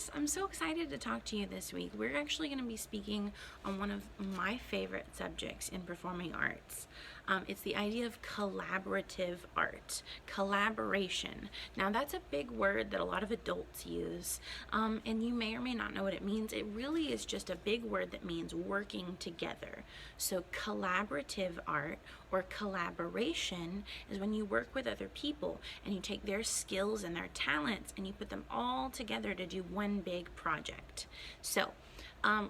Arts. I'm so excited to talk to you this week. We're actually going to be speaking on one of my favorite subjects in performing arts. It's the idea of collaborative art, collaboration. Now, that's a big word that a lot of adults use, and you may or may not know what it means. It really is just a big word that means working together. So, collaborative art or collaboration is when you work with other people and you take their skills and their talents and you put them all together to do one big project. So,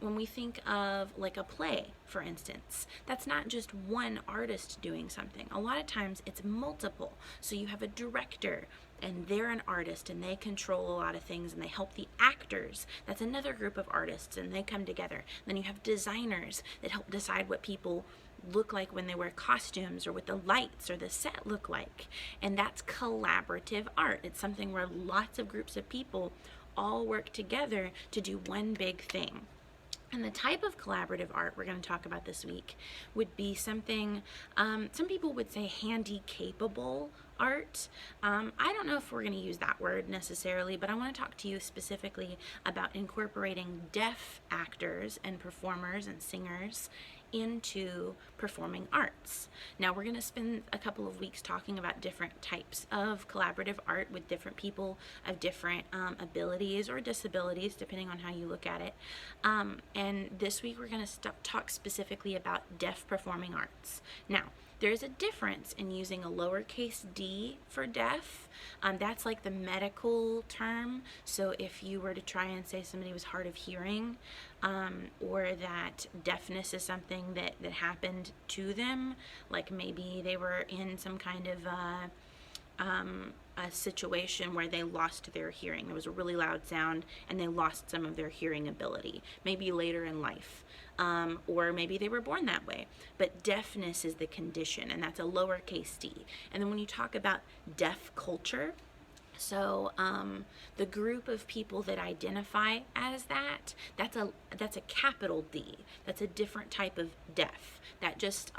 when we think of like a play, for instance, that's not just one artist doing something. A lot of times it's multiple. So you have a director and they're an artist and they control a lot of things and they help the actors. That's another group of artists and they come together. Then you have designers that help decide what people look like when they wear costumes or what the lights or the set look like. And that's collaborative art. It's something where lots of groups of people all work together to do one big thing. And the type of collaborative art we're going to talk about this week would be something, some people would say handy capable art. I don't know if we're going to use that word necessarily, but I want to talk to you specifically about incorporating deaf actors and performers and singers into performing arts. Now we're going to spend a couple of weeks talking about different types of collaborative art with different people of different abilities or disabilities, depending on how you look at it. And this week we're going to talk specifically about deaf performing arts. Now, there's a difference in using a lowercase d for deaf. That's like the medical term. So if you were to try and say somebody was hard of hearing, or that deafness is something that happened to them, like maybe they were in some kind of a situation where they lost their hearing. There was a really loud sound and they lost some of their hearing ability, maybe later in life. Or maybe they were born that way. But deafness is the condition, and that's a lowercase d. And then when you talk about deaf culture, so the group of people that identify as that's a capital D. That's a different type of deaf. That just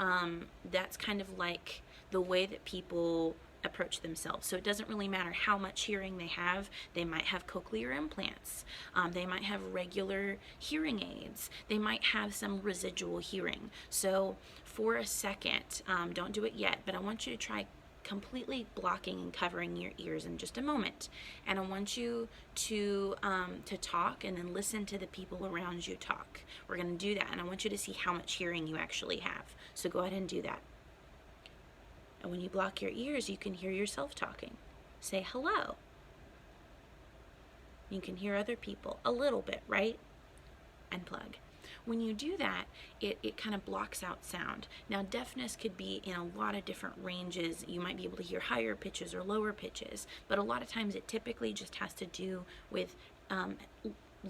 that's kind of like the way that people approach themselves. So it doesn't really matter how much hearing they have. They might have cochlear implants. They might have regular hearing aids. They might have some residual hearing. So for a second, don't do it yet, but I want you to try completely blocking and covering your ears in just a moment. And I want you to talk and then listen to the people around you talk. We're going to do that, and I want you to see how much hearing you actually have. So go ahead and do that. And when you block your ears, you can hear yourself talking. Say hello. You can hear other people a little bit, right? Unplug. When you do that, it kind of blocks out sound. Now, deafness could be in a lot of different ranges. You might be able to hear higher pitches or lower pitches, but a lot of times it typically just has to do with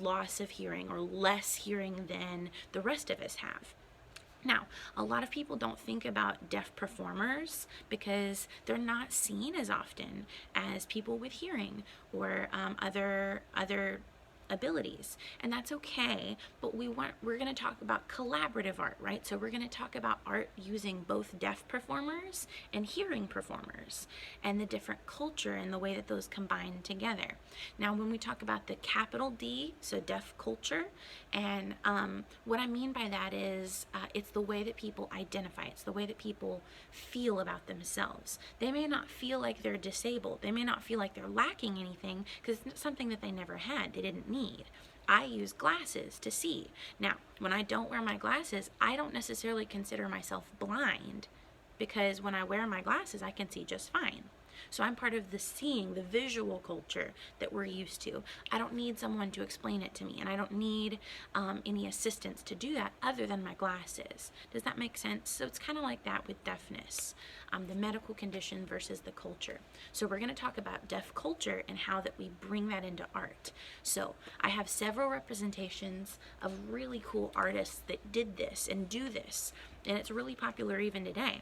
loss of hearing or less hearing than the rest of us have. Now, a lot of people don't think about deaf performers because they're not seen as often as people with hearing or other abilities, and that's okay. But we're going to talk about collaborative art, right? So we're going to talk about art using both deaf performers and hearing performers and the different culture and the way that those combine together. Now, when we talk about the capital D, so deaf culture, and what I mean by that is it's the way that people identify. It's the way that people feel about themselves. They may not feel like they're disabled. They may not feel like they're lacking anything because it's something that they never had. They didn't need. I use glasses to see. Now, when I don't wear my glasses, I don't necessarily consider myself blind because when I wear my glasses, I can see just fine. So I'm part of the seeing, the visual culture that we're used to. I don't need someone to explain it to me, and I don't need any assistance to do that other than my glasses. Does that make sense? So it's kind of like that with deafness, the medical condition versus the culture. So we're going to talk about deaf culture and how that we bring that into art. So I have several representations of really cool artists that did this and do this, and it's really popular even today.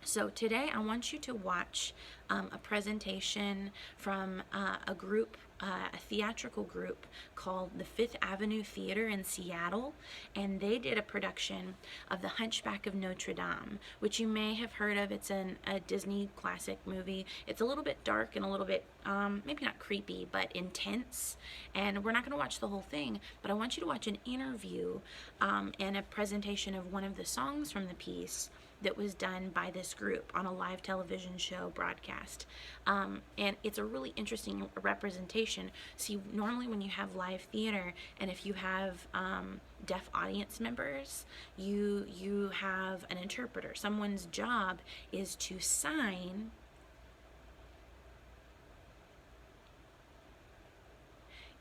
So today I want you to watch a presentation from a group, a theatrical group called the Fifth Avenue Theater in Seattle, and they did a production of The Hunchback of Notre Dame, which you may have heard of. It's a Disney classic movie. It's a little bit dark and a little bit, maybe not creepy, but intense, and we're not going to watch the whole thing, but I want you to watch an interview and a presentation of one of the songs from the piece that was done by this group on a live television show broadcast. And it's a really interesting representation. See, normally when you have live theater and if you have deaf audience members, you have an interpreter. Someone's job is to sign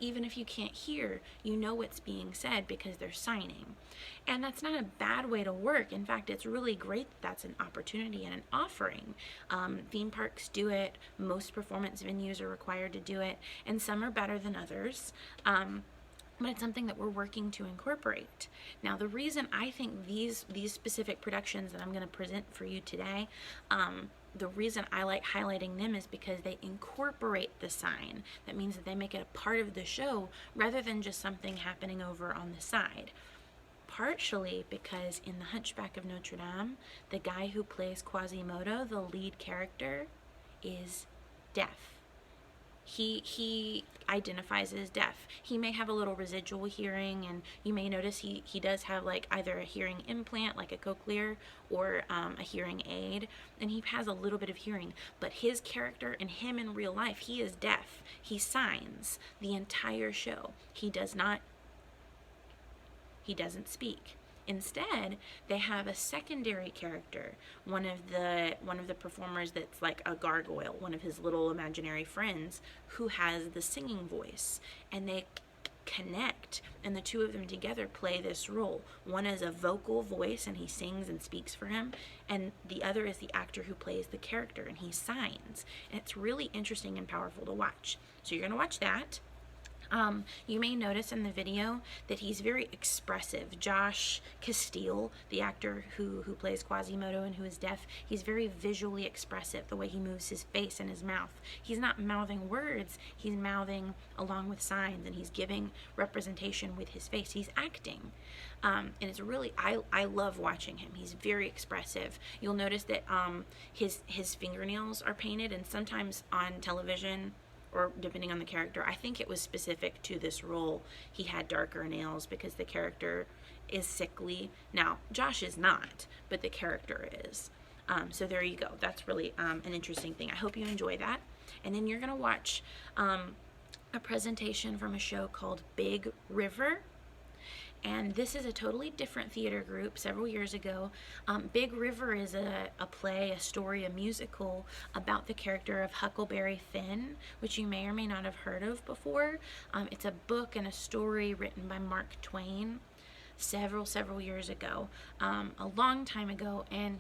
even if you can't hear, you know what's being said because they're signing. And that's not a bad way to work. In fact, it's really great that that's an opportunity and an offering. Theme parks do it, most performance venues are required to do it, and some are better than others. But it's something that we're working to incorporate. Now, the reason I think these specific productions that I'm going to present for you today, the reason I like highlighting them is because they incorporate the sign. That means that they make it a part of the show rather than just something happening over on the side. Partially because in The Hunchback of Notre Dame, the guy who plays Quasimodo, the lead character, is deaf. He identifies as deaf. He may have a little residual hearing, and you may notice he does have like either a hearing implant, like a cochlear, or a hearing aid, and he has a little bit of hearing. But his character and him in real life, he is deaf. He signs the entire show. He doesn't speak. Instead, they have a secondary character, one of the performers that's like a gargoyle, one of his little imaginary friends, who has the singing voice, and they connect, and the two of them together play this role. One is a vocal voice, and he sings and speaks for him, and the other is the actor who plays the character, and he signs. And it's really interesting and powerful to watch. So you're going to watch that. You may notice in the video that he's very expressive. Josh Castile, the actor who plays Quasimodo and who is deaf, he's very visually expressive, the way he moves his face and his mouth. He's not mouthing words, he's mouthing along with signs, and he's giving representation with his face. He's acting. And it's really, I love watching him. He's very expressive. You'll notice that his fingernails are painted, and sometimes on television, or depending on the character, I think it was specific to this role, he had darker nails because the character is sickly. Now, Josh is not, but the character is. So there you go. That's really an interesting thing. I hope you enjoy that. And then you're going to watch a presentation from a show called Big River. And this is a totally different theater group several years ago. Big River is a play, a story, a musical about the character of Huckleberry Finn, which you may or may not have heard of before. It's a book and a story written by Mark Twain several years ago, a long time ago, and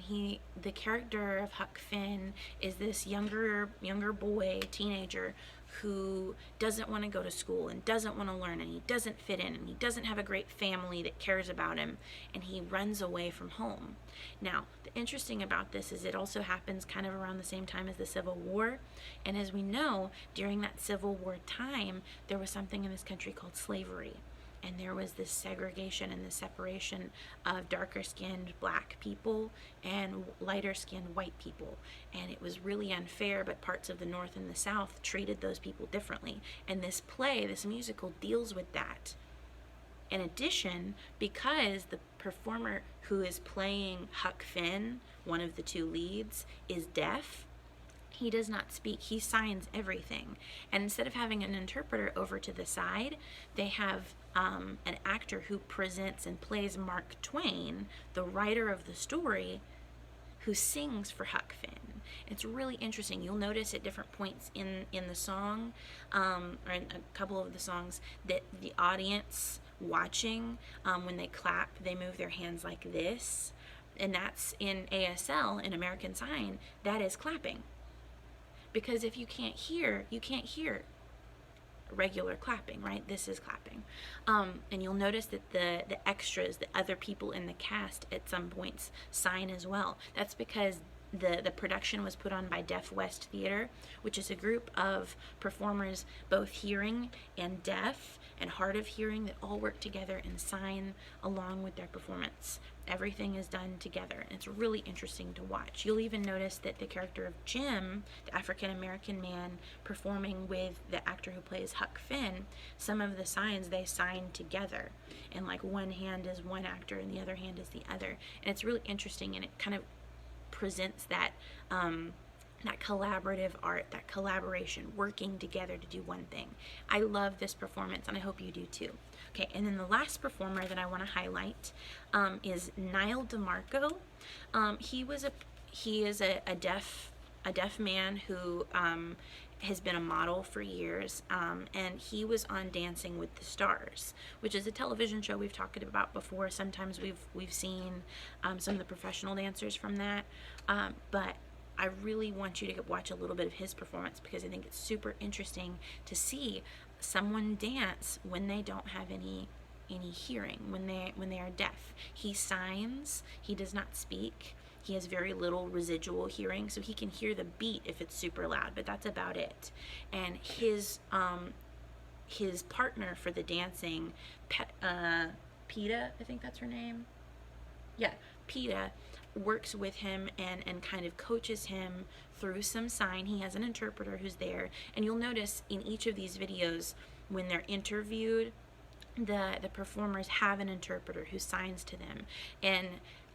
the character of Huck Finn is this younger boy, teenager, who doesn't want to go to school and doesn't want to learn, and he doesn't fit in, and he doesn't have a great family that cares about him, and he runs away from home. Now, the interesting about this is it also happens kind of around the same time as the Civil War, and as we know, during that Civil War time, there was something in this country called slavery. And there was this segregation and the separation of darker-skinned black people and lighter-skinned white people. And it was really unfair, but parts of the North and the South treated those people differently. And this play, this musical, deals with that. In addition, because the performer who is playing Huck Finn, one of the two leads, is deaf, he does not speak. He signs everything. And instead of having an interpreter over to the side, they have an actor who presents and plays Mark Twain, the writer of the story, who sings for Huck Finn. It's really interesting. You'll notice at different points in the song, or in a couple of the songs, that the audience watching, when they clap, they move their hands like this. And that's in ASL, in American Sign, that is clapping. Because if you can't hear regular clapping, right? This is clapping. And you'll notice that the extras, the other people in the cast at some points sign as well. That's because the production was put on by Deaf West Theater, which is a group of performers, both hearing and deaf and hard of hearing, that all work together and sign along with their performance. Everything is done together, and it's really interesting to watch. You'll even notice that the character of Jim, the African American man performing with the actor who plays Huck Finn, some of the signs they sign together, and like one hand is one actor and the other hand is the other, and it's really interesting, and it kind of presents that that collaborative art, that collaboration, working together to do one thing. I love this performance, and I hope you do too. Okay, and then the last performer that I want to highlight is Nyle DeMarco. He is a deaf man who has been a model for years, and he was on Dancing with the Stars, which is a television show we've talked about before. Sometimes we've seen some of the professional dancers from that, but I really want you to watch a little bit of his performance, because I think it's super interesting to see someone dance when they don't have any hearing, when they are deaf. He signs, he does not speak. He has very little residual hearing, so he can hear the beat if it's super loud, but that's about it. And his partner for the dancing, Peta, I think that's her name. Yeah, Peta works with him and kind of coaches him through some sign. He has an interpreter who's there, and you'll notice in each of these videos when they're interviewed, the performers have an interpreter who signs to them. And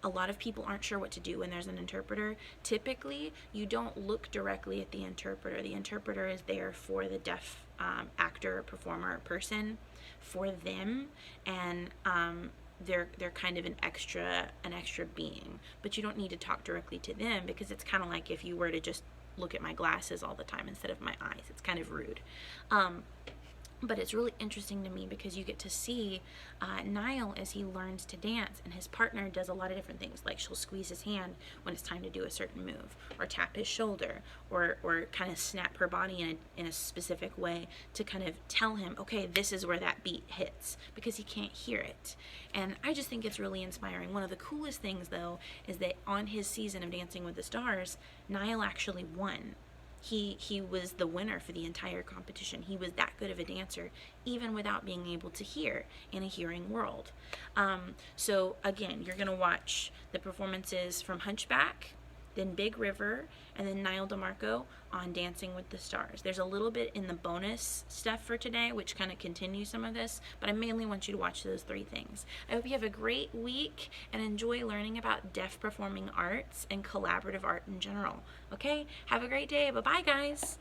a lot of people aren't sure what to do when there's an interpreter. Typically, you don't look directly at the interpreter. The interpreter is there for the deaf actor, performer, person, for them, and they're kind of an extra being. But you don't need to talk directly to them, because it's kind of like if you were to just look at my glasses all the time instead of my eyes. It's kind of rude. But it's really interesting to me because you get to see Nyle as he learns to dance, and his partner does a lot of different things, like she'll squeeze his hand when it's time to do a certain move, or tap his shoulder, or kind of snap her body in a specific way to kind of tell him, okay, this is where that beat hits, because he can't hear it. And I just think it's really inspiring. One of the coolest things, though, is that on his season of Dancing with the Stars, Nyle actually won. He was the winner for the entire competition. He was that good of a dancer, even without being able to hear in a hearing world. So again, you're going to watch the performances from Hunchback, then Big River, and then Nyle DeMarco on Dancing with the Stars. There's a little bit in the bonus stuff for today, which kind of continues some of this, but I mainly want you to watch those three things. I hope you have a great week and enjoy learning about deaf performing arts and collaborative art in general. Okay? Have a great day. Bye-bye, guys.